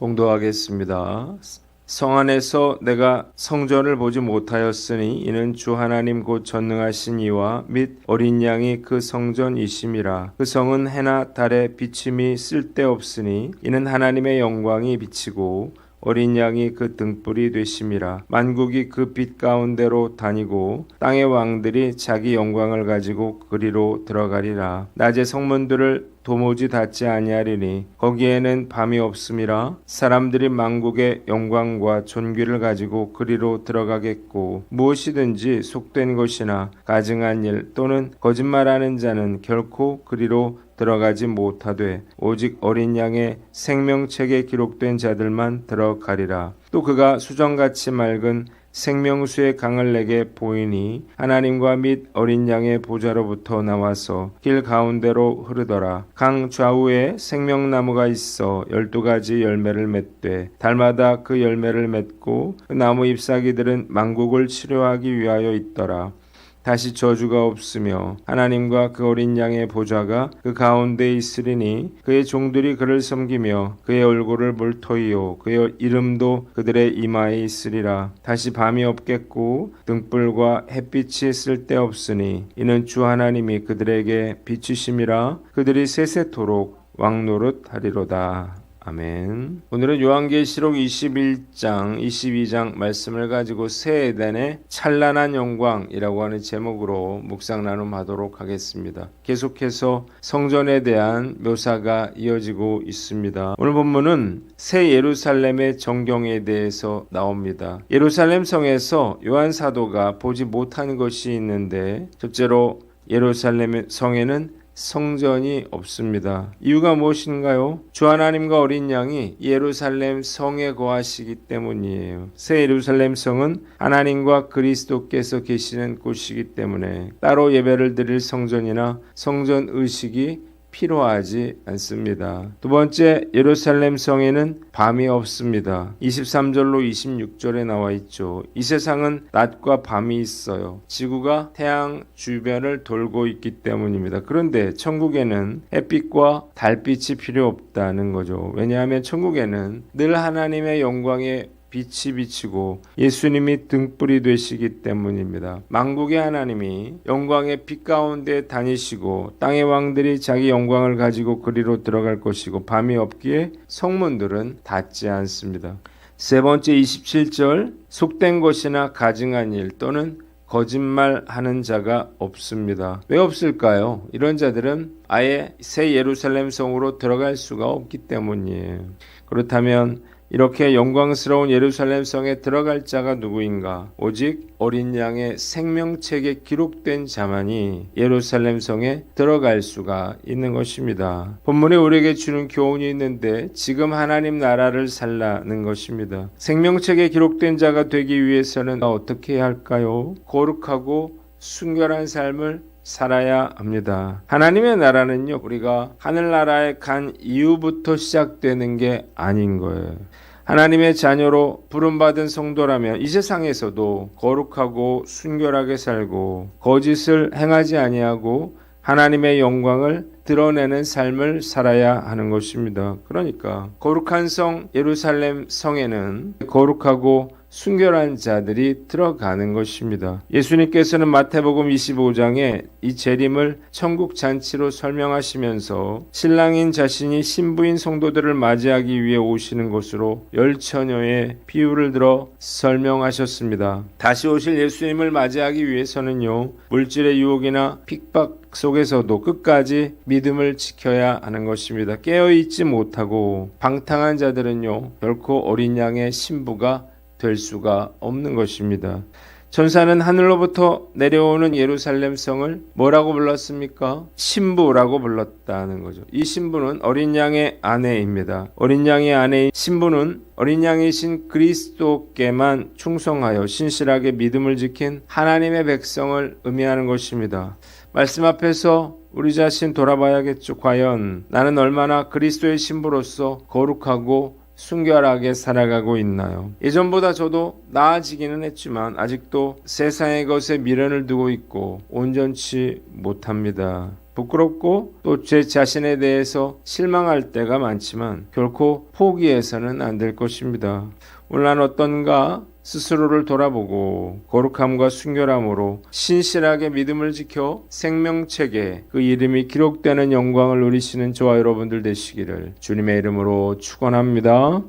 봉독하겠습니다. 성 안에서 내가 성전을 보지 못하였으니 이는 주 하나님 곧 전능하신 이와 및 어린 양이 그 성전이심이라. 그 성은 해나 달의 비침이 쓸데없으니 이는 하나님의 영광이 비치고 어린 양이 그 등불이 되심이라. 만국이 그 빛 가운데로 다니고 땅의 왕들이 자기 영광을 가지고 그리로 들어가리라. 낮에 성문들을 도무지 닫지 아니하리니 거기에는 밤이 없음이라. 사람들이 만국의 영광과 존귀를 가지고 그리로 들어가겠고 무엇이든지 속된 것이나 가증한 일 또는 거짓말하는 자는 결코 그리로 들어가지 못하되 오직 어린 양의 생명책에 기록된 자들만 들어가리라. 또 그가 수정같이 맑은 생명수의 강을 내게 보이니 하나님과 및 어린 양의 보좌로부터 나와서 길 가운데로 흐르더라. 강 좌우에 생명나무가 있어 12가지 열매를 맺되 달마다 그 열매를 맺고 그 나무 잎사귀들은 만국을 치료하기 위하여 있더라. 다시 저주가 없으며 하나님과 그 어린 양의 보좌가 그 가운데 있으리니 그의 종들이 그를 섬기며 그의 얼굴을 물터이요 그의 이름도 그들의 이마에 있으리라. 다시 밤이 없겠고 등불과 햇빛이 쓸데없으니 이는 주 하나님이 그들에게 비추심이라. 그들이 세세토록 왕노릇하리로다. 아멘. 오늘은 요한계시록 21장, 22장 말씀을 가지고 새 에덴의 찬란한 영광이라고 하는 제목으로 묵상 나눔하도록 하겠습니다. 계속해서 성전에 대한 묘사가 이어지고 있습니다. 오늘 본문은 새 예루살렘의 정경에 대해서 나옵니다. 예루살렘 성에서 요한 사도가 보지 못한 것이 있는데 첫째로 예루살렘 성에는 성전이 없습니다. 이유가 무엇인가요? 주 하나님과 어린 양이 예루살렘 성에 거하시기 때문이에요. 새 예루살렘 성은 하나님과 그리스도께서 계시는 곳이기 때문에 따로 예배를 드릴 성전이나 성전 의식이 필요하지 않습니다. 두 번째, 예루살렘 성에는 밤이 없습니다. 23절로 26절에 나와 있죠. 이 세상은 낮과 밤이 있어요. 지구가 태양 주변을 돌고 있기 때문입니다. 그런데 천국에는 햇빛과 달빛이 필요 없다는 거죠. 왜냐하면 천국에는 늘 하나님의 영광에 빛이 비치고 예수님이 등불이 되시기 때문입니다. 만국의 하나님이 영광의 빛 가운데 다니시고 땅의 왕들이 자기 영광을 가지고 그리로 들어갈 것이고 밤이 없기에 성문들은 닫지 않습니다. 세 번째 27절 속된 것이나 가증한 일 또는 거짓말하는 자가 없습니다. 왜 없을까요? 이런 자들은 아예 새 예루살렘 성으로 들어갈 수가 없기 때문이에요. 그렇다면 이렇게 영광스러운 예루살렘 성에 들어갈 자가 누구인가? 오직 어린 양의 생명책에 기록된 자만이 예루살렘 성에 들어갈 수가 있는 것입니다. 본문에 우리에게 주는 교훈이 있는데 지금 하나님 나라를 살라는 것입니다. 생명책에 기록된 자가 되기 위해서는 어떻게 해야 할까요? 거룩하고 순결한 삶을 살아야 합니다. 하나님의 나라는요, 우리가 하늘나라에 간 이후부터 시작되는 게 아닌 거예요. 하나님의 자녀로 부름받은 성도라면 이 세상에서도 거룩하고 순결하게 살고 거짓을 행하지 아니하고 하나님의 영광을 드러내는 삶을 살아야 하는 것입니다. 그러니까 거룩한 성 예루살렘 성에는 거룩하고 순결한 자들이 들어가는 것입니다. 예수님께서는 마태복음 25장에 이 재림을 천국 잔치로 설명하시면서 신랑인 자신이 신부인 성도들을 맞이하기 위해 오시는 것으로 열처녀의 비유를 들어 설명하셨습니다. 다시 오실 예수님을 맞이하기 위해서는요, 물질의 유혹이나 핍박 속에서도 끝까지 믿음을 지켜야 하는 것입니다. 깨어있지 못하고 방탕한 자들은요, 결코 어린 양의 신부가 될 수가 없는 것입니다. 천사는 하늘로부터 내려오는 예루살렘 성을 뭐라고 불렀습니까? 신부라고 불렀다는 거죠. 이 신부는 어린 양의 아내입니다. 어린 양의 아내인 신부는 어린 양이신 그리스도께만 충성하여 신실하게 믿음을 지킨 하나님의 백성을 의미하는 것입니다. 말씀 앞에서 우리 자신 돌아봐야겠죠. 과연 나는 얼마나 그리스도의 신부로서 거룩하고 순결하게 살아가고 있나요? 예전보다 저도 나아지기는 했지만 아직도 세상의 것에 미련을 두고 있고 온전치 못합니다. 부끄럽고 또 제 자신에 대해서 실망할 때가 많지만 결코 포기해서는 안 될 것입니다. 오늘 난 어떤가 스스로를 돌아보고 거룩함과 순결함으로 신실하게 믿음을 지켜 생명책에 그 이름이 기록되는 영광을 누리시는 저와 여러분들 되시기를 주님의 이름으로 축원합니다.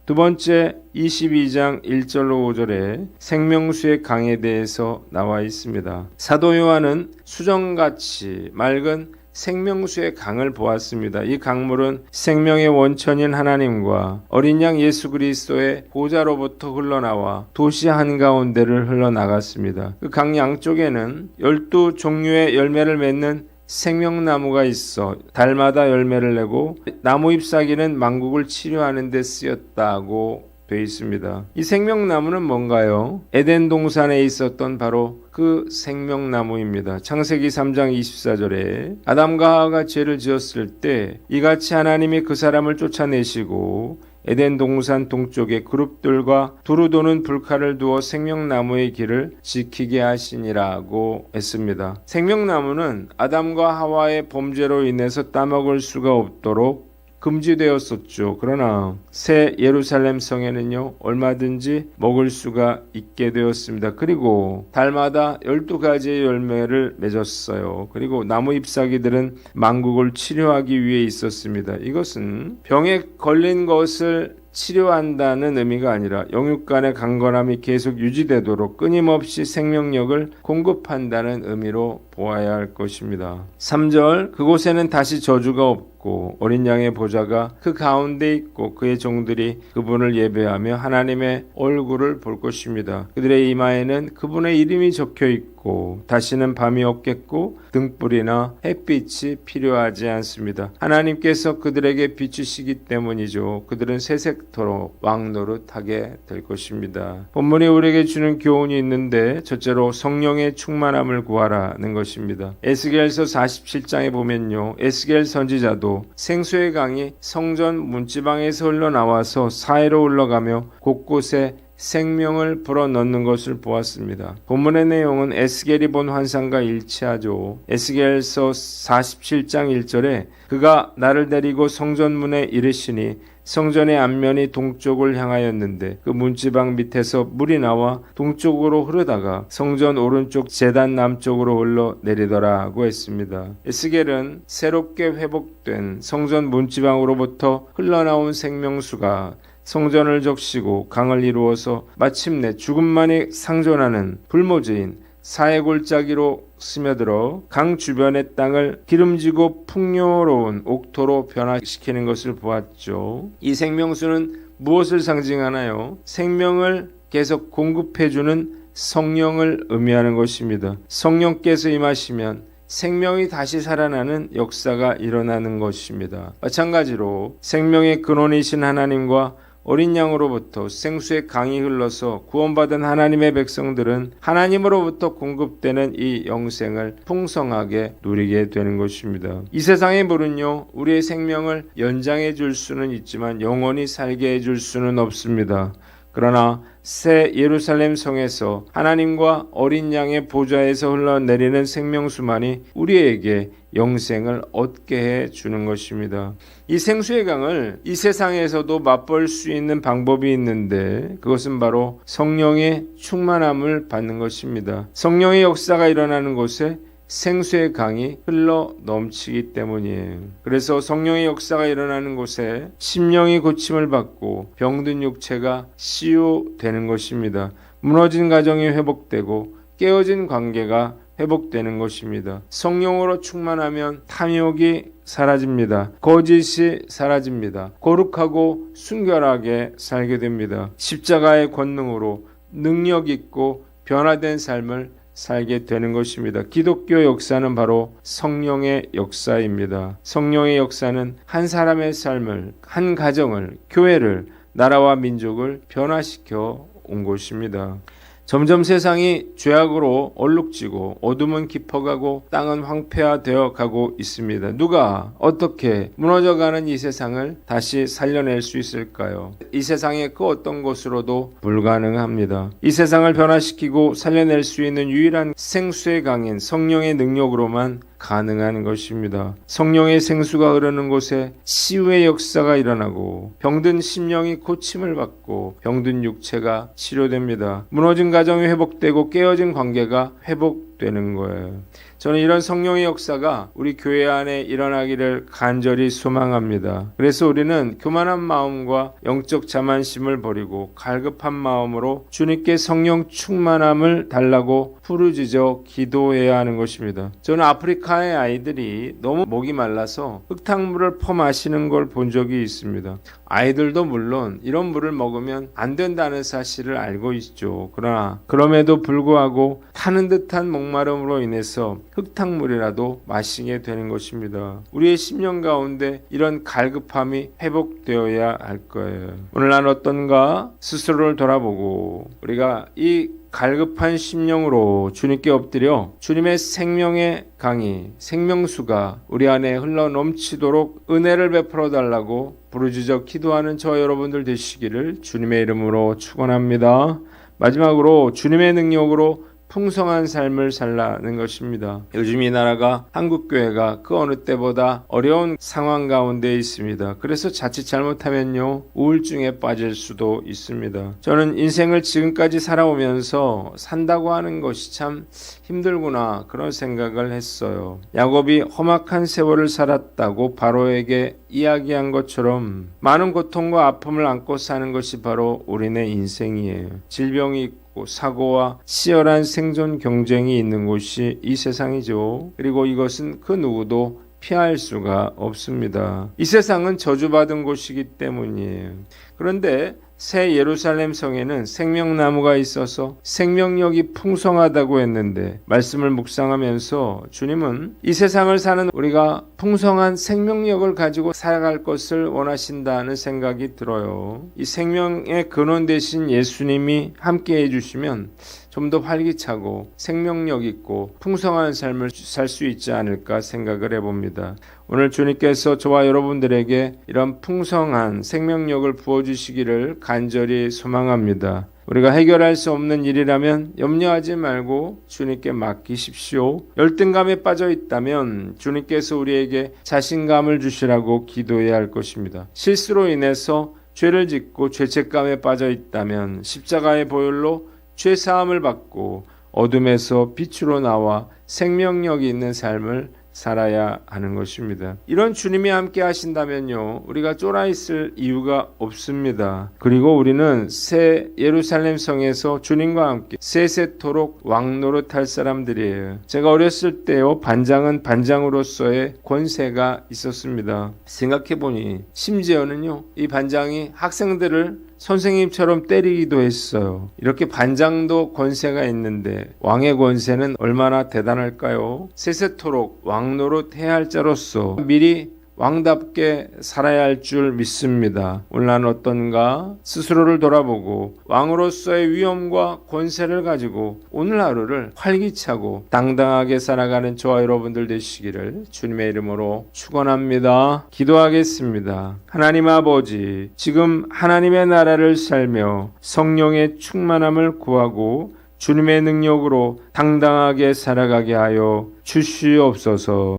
두 번째 22장 1절로 5절에 생명수의 강에 대해서 나와 있습니다. 사도 요한은 수정같이 맑은 생명수의 강을 보았습니다. 이 강물은 생명의 원천인 하나님과 어린 양 예수 그리스도의 보좌로부터 흘러나와 도시 한가운데를 흘러나갔습니다. 그 강 양쪽에는 12종류의 열매를 맺는 생명나무가 있어 달마다 열매를 내고 나무 잎사귀는 만국을 치료하는 데 쓰였다고 되어 있습니다. 이 생명나무는 뭔가요? 에덴 동산에 있었던 바로 그 생명나무입니다. 창세기 3장 24절에 아담과 하와가 죄를 지었을 때 이같이 하나님이 그 사람을 쫓아내시고 에덴 동산 동쪽에 그룹들과 두루 도는 불칼을 두어 생명나무의 길을 지키게 하시니라고 했습니다. 생명나무는 아담과 하와의 범죄로 인해서 따먹을 수가 없도록 금지되었었죠. 그러나 새 예루살렘 성에는요 얼마든지 먹을 수가 있게 되었습니다. 그리고 달마다 12가지의 열매를 맺었어요. 그리고 나무 잎사귀들은 만국을 치료하기 위해 있었습니다. 이것은 병에 걸린 것을 치료한다는 의미가 아니라 영육간의 강건함이 계속 유지되도록 끊임없이 생명력을 공급한다는 의미로 보아야 할 것입니다. 3절 그곳에는 다시 저주가 없고 어린 양의 보좌가 그 가운데 있고 그의 종들이 그분을 예배하며 하나님의 얼굴을 볼 것입니다. 그들의 이마에는 그분의 이름이 적혀 있고 다시는 밤이 없겠고 등불이나 햇빛이 필요하지 않습니다. 하나님께서 그들에게 비추시기 때문이죠. 그들은 새색토록 왕노릇하게 될 것입니다. 본문이 우리에게 주는 교훈이 있는데 첫째로 성령의 충만함을 구하라는 것입니다. 에스겔서 47장에 보면요. 에스겔 선지자도 생수의 강이 성전 문지방에서 흘러나와서 사해로 흘러가며 곳곳에 생명을 불어넣는 것을 보았습니다. 본문의 내용은 에스겔이 본 환상과 일치하죠. 에스겔서 47장 1절에 그가 나를 데리고 성전문에 이르시니 성전의 앞면이 동쪽을 향하였는데 그 문지방 밑에서 물이 나와 동쪽으로 흐르다가 성전 오른쪽 제단 남쪽으로 흘러내리더라고 했습니다. 에스겔은 새롭게 회복된 성전 문지방으로부터 흘러나온 생명수가 성전을 적시고 강을 이루어서 마침내 죽음만이 상존하는 불모지인 사해골짜기로 스며들어 강 주변의 땅을 기름지고 풍요로운 옥토로 변화시키는 것을 보았죠. 이 생명수는 무엇을 상징하나요? 생명을 계속 공급해주는 성령을 의미하는 것입니다. 성령께서 임하시면 생명이 다시 살아나는 역사가 일어나는 것입니다. 마찬가지로 생명의 근원이신 하나님과 어린 양으로부터 생수의 강이 흘러서 구원받은 하나님의 백성들은 하나님으로부터 공급되는 이 영생을 풍성하게 누리게 되는 것입니다. 이 세상의 물은요, 우리의 생명을 연장해 줄 수는 있지만 영원히 살게 해줄 수는 없습니다. 그러나 새 예루살렘 성에서 하나님과 어린 양의 보좌에서 흘러내리는 생명수만이 우리에게 영생을 얻게 해 주는 것입니다. 이 생수의 강을 이 세상에서도 맛볼 수 있는 방법이 있는데 그것은 바로 성령의 충만함을 받는 것입니다. 성령의 역사가 일어나는 곳에 생수의 강이 흘러 넘치기 때문이에요. 그래서 성령의 역사가 일어나는 곳에 심령이 고침을 받고 병든 육체가 치유되는 것입니다. 무너진 가정이 회복되고 깨어진 관계가 회복되는 것입니다. 성령으로 충만하면 탐욕이 사라집니다. 거짓이 사라집니다. 거룩하고 순결하게 살게 됩니다. 십자가의 권능으로 능력 있고 변화된 삶을 살게 되는 것입니다. 기독교 역사는 바로 성령의 역사입니다. 성령의 역사는 한 사람의 삶을, 한 가정을, 교회를, 나라와 민족을 변화시켜 온 것입니다. 점점 세상이 죄악으로 얼룩지고 어둠은 깊어가고 땅은 황폐화되어 가고 있습니다. 누가 어떻게 무너져가는 이 세상을 다시 살려낼 수 있을까요? 이 세상의 그 어떤 것으로도 불가능합니다. 이 세상을 변화시키고 살려낼 수 있는 유일한 생수의 강인 성령의 능력으로만 가능한 것입니다. 성령의 생수가 흐르는 곳에 치유의 역사가 일어나고 병든 심령이 고침을 받고 병든 육체가 치료됩니다. 무너진 가정이 회복되고 깨어진 관계가 회복되는 거예요. 저는 이런 성령의 역사가 우리 교회 안에 일어나기를 간절히 소망합니다. 그래서 우리는 교만한 마음과 영적 자만심을 버리고 갈급한 마음으로 주님께 성령 충만함을 달라고 부르짖어 기도해야 하는 것입니다. 저는 아프리카의 아이들이 너무 목이 말라서 흙탕물을 퍼마시는 걸 본 적이 있습니다. 아이들도 물론 이런 물을 먹으면 안 된다는 사실을 알고 있죠. 그러나 그럼에도 불구하고 타는 듯한 목마름으로 인해서 흙탕물이라도 마시게 되는 것입니다. 우리의 심령 가운데 이런 갈급함이 회복되어야 할 거예요. 오늘 난 어떤가 스스로를 돌아보고 우리가 이 갈급한 심령으로 주님께 엎드려 주님의 생명의 강이 생명수가 우리 안에 흘러 넘치도록 은혜를 베풀어 달라고 부르짖어 기도하는 저와 여러분들 되시기를 주님의 이름으로 축원합니다. 마지막으로 주님의 능력으로 풍성한 삶을 살라는 것입니다. 요즘 이 나라가 한국교회가 그 어느 때보다 어려운 상황 가운데 있습니다. 그래서 자칫 잘못하면요 우울증에 빠질 수도 있습니다. 저는 인생을 지금까지 살아오면서 산다고 하는 것이 참 힘들구나 그런 생각을 했어요. 야곱이 험악한 세월을 살았다고 바로에게 이야기한 것처럼 많은 고통과 아픔을 안고 사는 것이 바로 우리네 인생이에요. 질병이 있고 사고와 치열한 생존 경쟁이 있는 곳이 이 세상이죠. 그리고 이것은 그 누구도 피할 수가 없습니다. 이 세상은 저주받은 곳이기 때문이에요. 그런데 새 예루살렘 성에는 생명나무가 있어서 생명력이 풍성하다고 했는데 말씀을 묵상하면서 주님은 이 세상을 사는 우리가 풍성한 생명력을 가지고 살아갈 것을 원하신다는 생각이 들어요. 이 생명의 근원 되신 예수님이 함께 해주시면 좀 더 활기차고 생명력 있고 풍성한 삶을 살 수 있지 않을까 생각을 해봅니다. 오늘 주님께서 저와 여러분들에게 이런 풍성한 생명력을 부어주시기를 간절히 소망합니다. 우리가 해결할 수 없는 일이라면 염려하지 말고 주님께 맡기십시오. 열등감에 빠져 있다면 주님께서 우리에게 자신감을 주시라고 기도해야 할 것입니다. 실수로 인해서 죄를 짓고 죄책감에 빠져 있다면 십자가의 보혈로 죄사함을 받고 어둠에서 빛으로 나와 생명력이 있는 삶을 살아야 하는 것입니다. 이런 주님이 함께 하신다면요 우리가 쫄아 있을 이유가 없습니다. 그리고 우리는 새 예루살렘 성에서 주님과 함께 세세토록 왕노릇할 사람들이에요. 제가 어렸을 때요 반장은 반장으로서의 권세가 있었습니다. 생각해보니 심지어는요 이 반장이 학생들을 선생님처럼 때리기도 했어요. 이렇게 반장도 권세가 있는데 왕의 권세는 얼마나 대단할까요? 세세토록 왕노릇 해야 할 자로서 미리 왕답게 살아야 할 줄 믿습니다. 오늘 난 어떤가? 스스로를 돌아보고 왕으로서의 위엄과 권세를 가지고 오늘 하루를 활기차고 당당하게 살아가는 저와 여러분들 되시기를 주님의 이름으로 축원합니다. 기도하겠습니다. 하나님 아버지, 지금 하나님의 나라를 살며 성령의 충만함을 구하고 주님의 능력으로 당당하게 살아가게 하여 주시옵소서.